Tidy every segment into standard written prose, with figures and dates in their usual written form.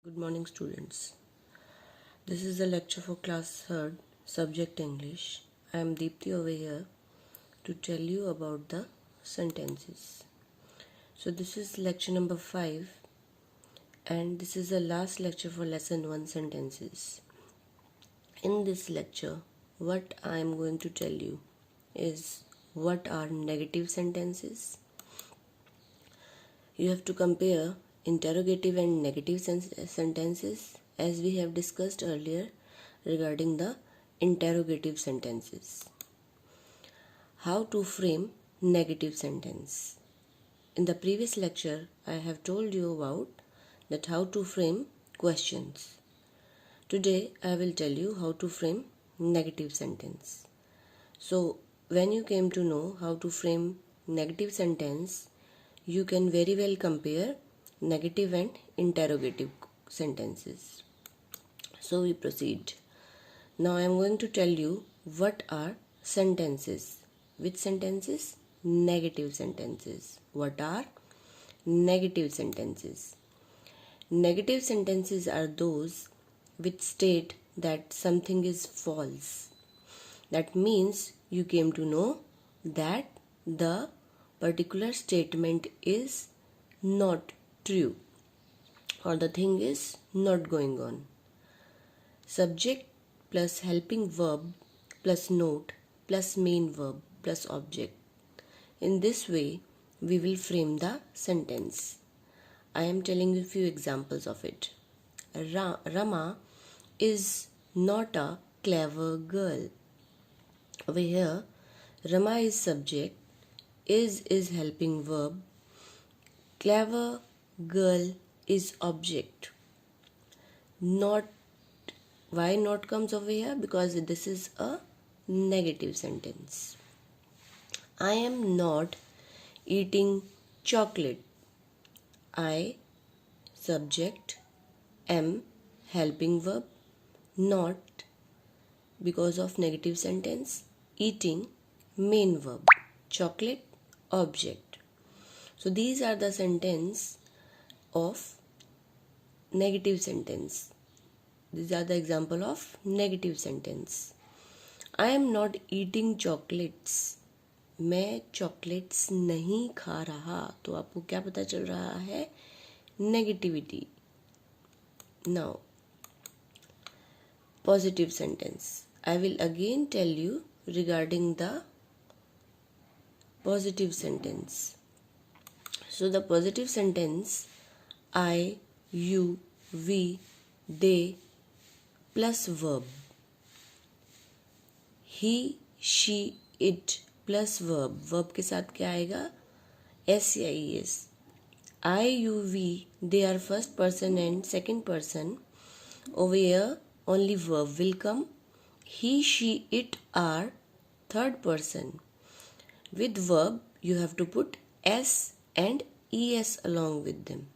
Good morning, students. This is the lecture for class 3rd, subject English. I am Deepthi over here to tell you about the sentences. So this is lecture number 5 and this is the last lecture for lesson 1 sentences. In this lecture, what I am going to tell you is what are negative sentences. You have to compare interrogative and negative sentences as we have discussed earlier regarding the interrogative sentences. How to frame negative sentence. In the previous lecture, I have told you about that how to frame questions. Today, I will tell you how to frame negative sentence. So, when you came to know how to frame negative sentence, you can very well compare negative and interrogative sentences. So we proceed. Now I am going to tell you what are sentences. Which sentences? Negative sentences. What are negative sentences? Negative sentences are those which state that something is false. That means you came to know that the particular statement is not true or the thing is not going on. Subject plus helping verb plus note plus main verb plus object. In this way, we will frame the sentence. I am telling you a few examples of it. Rama is not a clever girl. Over here, Rama is subject, is helping verb, clever girl is object. Not, why not comes over here? Because this is a negative sentence. I am not eating chocolate. I, subject, am, helping verb, not, because of negative sentence, eating, main verb, chocolate, object. So these are the sentence of negative sentence. These are the example of negative sentence. I am not eating chocolates. मैं chocolates नहीं खा रहा. तो आपको क्या पता चल रहा है? Negativity. Now, positive sentence. I will again tell you regarding the positive sentence. So the positive sentence, I, you, we, they plus verb. He, she, it plus verb. Verb के साथ क्या आएगा? S या ES. I, you, we, they are first person and second person. Over here, only verb will come. He, she, it are third person. With verb, you have to put S and ES along with them.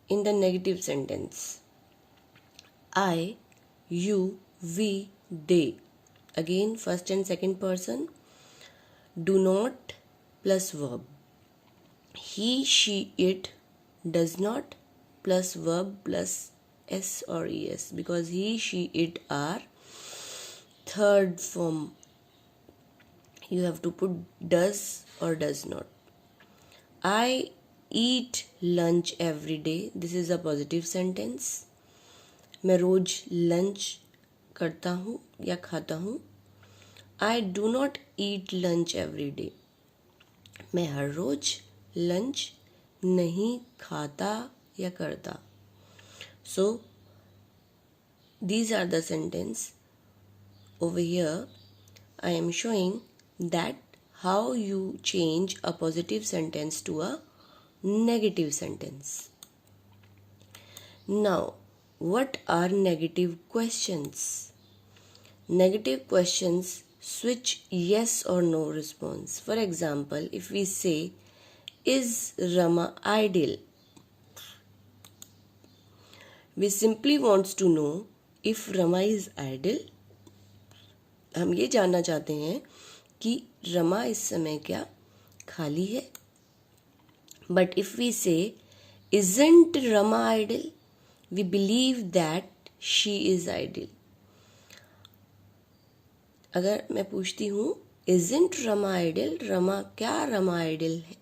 In the negative sentence, I, you, we, they. Again, first and second person. Do not plus verb. He, she, it does not plus verb plus S or ES because he, she, it are third form. You have to put does or does not. I eat lunch every day. This is a positive sentence. मैं रोज lunch करता हूँ या खाता हूँ. I do not eat lunch every day. मैं हर रोज lunch नहीं खाता या करता. So, these are the sentence. Over here, I am showing that how you change a positive sentence to a negative sentence. Now, what are negative questions? Negative questions switch yes or no response. For example, if we say, is Rama idle? We simply wants to know if Rama is idle. हम ये जानना चाहते हैं कि रमा इस समय क्या खाली है. But if we say Isn't Rama idle? We believe that she is idle. अगर मैं पूछती हूँ Isn't Rama idle? रमा क्या रमा idle है?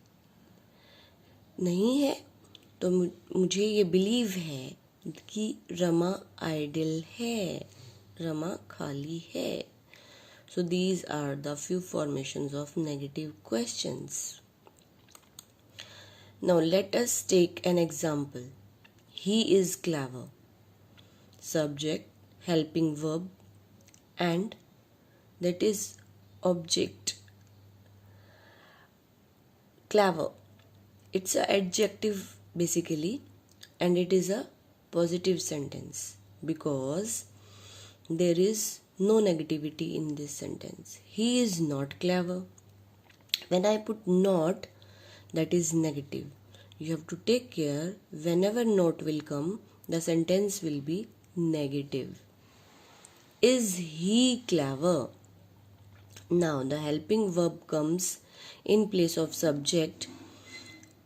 नहीं है, तो मुझे ये बिलीव है कि रमा आइडल है, रमा खाली है. So these are the few formations of negative questions. Now let us take an example. He is clever. Subject, helping verb, and that is object. Clever. It's an adjective basically, and it is a positive sentence because there is no negativity in this sentence. He is not clever. When I put not, that is negative. You have to take care whenever not will come, the sentence will be negative. Is he clever? Now the helping verb comes in place of subject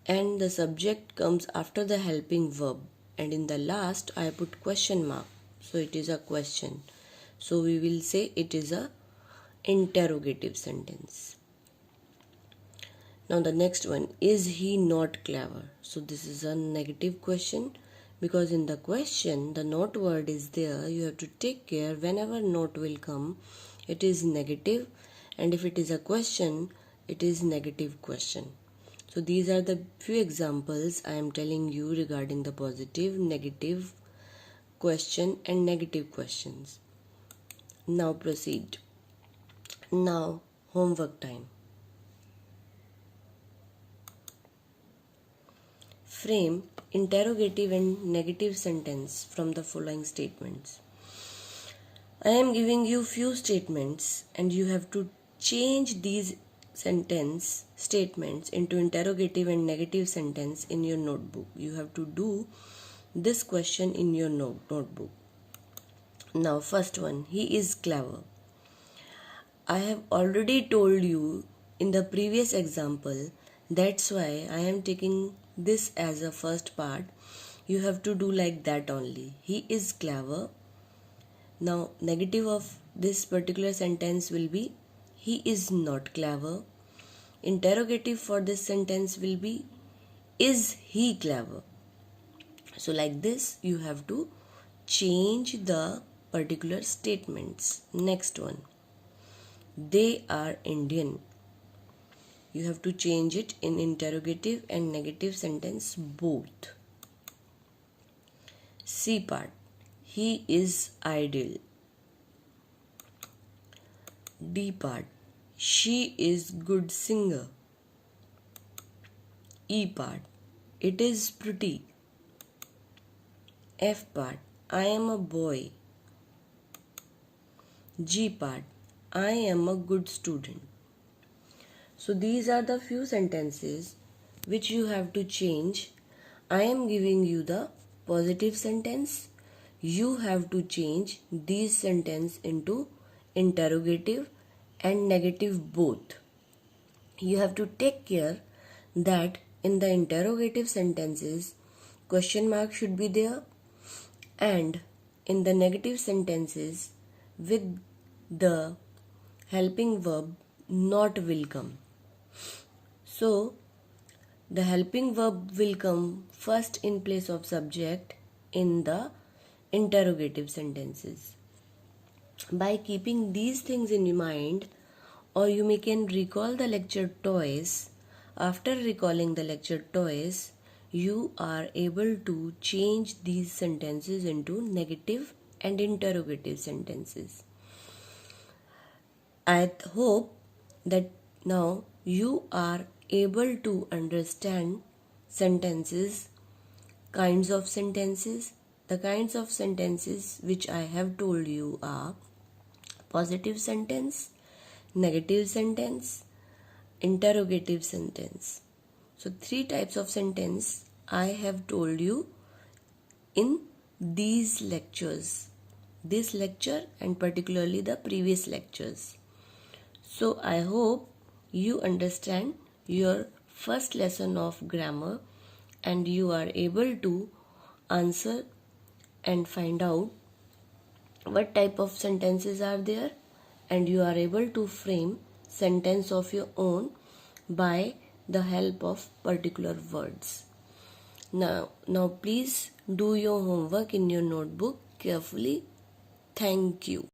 and the subject comes after the helping verb, and in the last I put question mark, so it is a question. So we will say it is a interrogative sentence. Now the next one, is he not clever? So this is a negative question because in the question the not word is there. You have to take care whenever not will come, it is negative, and if it is a question, it is negative question. So these are the few examples I am telling you regarding the positive, negative question and negative questions. Now proceed. Now homework time. Frame interrogative and negative sentence from the following statements. I am giving you few statements and you have to change these sentence statements into interrogative and negative sentence in your notebook. You have to do this question in your notebook. Now first one, he is clever. I have already told you in the previous example, that's why I am taking this as a first part. You have to do like that only. He is clever. Now negative of this particular sentence will be he is not clever. Interrogative for this sentence will be is he clever. So like this you have to change the particular statements. Next one, they are Indian. You have to change it in interrogative and negative sentence both. C part, he is idle. D part, she is good singer. E part, it is pretty. F part, I am a boy. G part, I am a good student. So these are the few sentences which you have to change. I am giving you the positive sentence. You have to change these sentences into interrogative and negative both. You have to take care that in the interrogative sentences question mark should be there, and in the negative sentences with the helping verb not will come. So the helping verb will come first in place of subject in the interrogative sentences. By keeping these things in mind, or you can recall the lecture twice. After recalling the lecture twice, you are able to change these sentences into negative and interrogative sentences. I hope that now you are able to understand sentences, kinds of sentences. The kinds of sentences which I have told you are positive sentence, negative sentence, interrogative sentence. So 3 types of sentence I have told you in these lectures, this lecture and particularly the previous lectures. So I hope you understand your first lesson of grammar and you are able to answer and find out what type of sentences are there, and you are able to frame sentence of your own by the help of particular words. Now please do your homework in your notebook carefully. Thank you.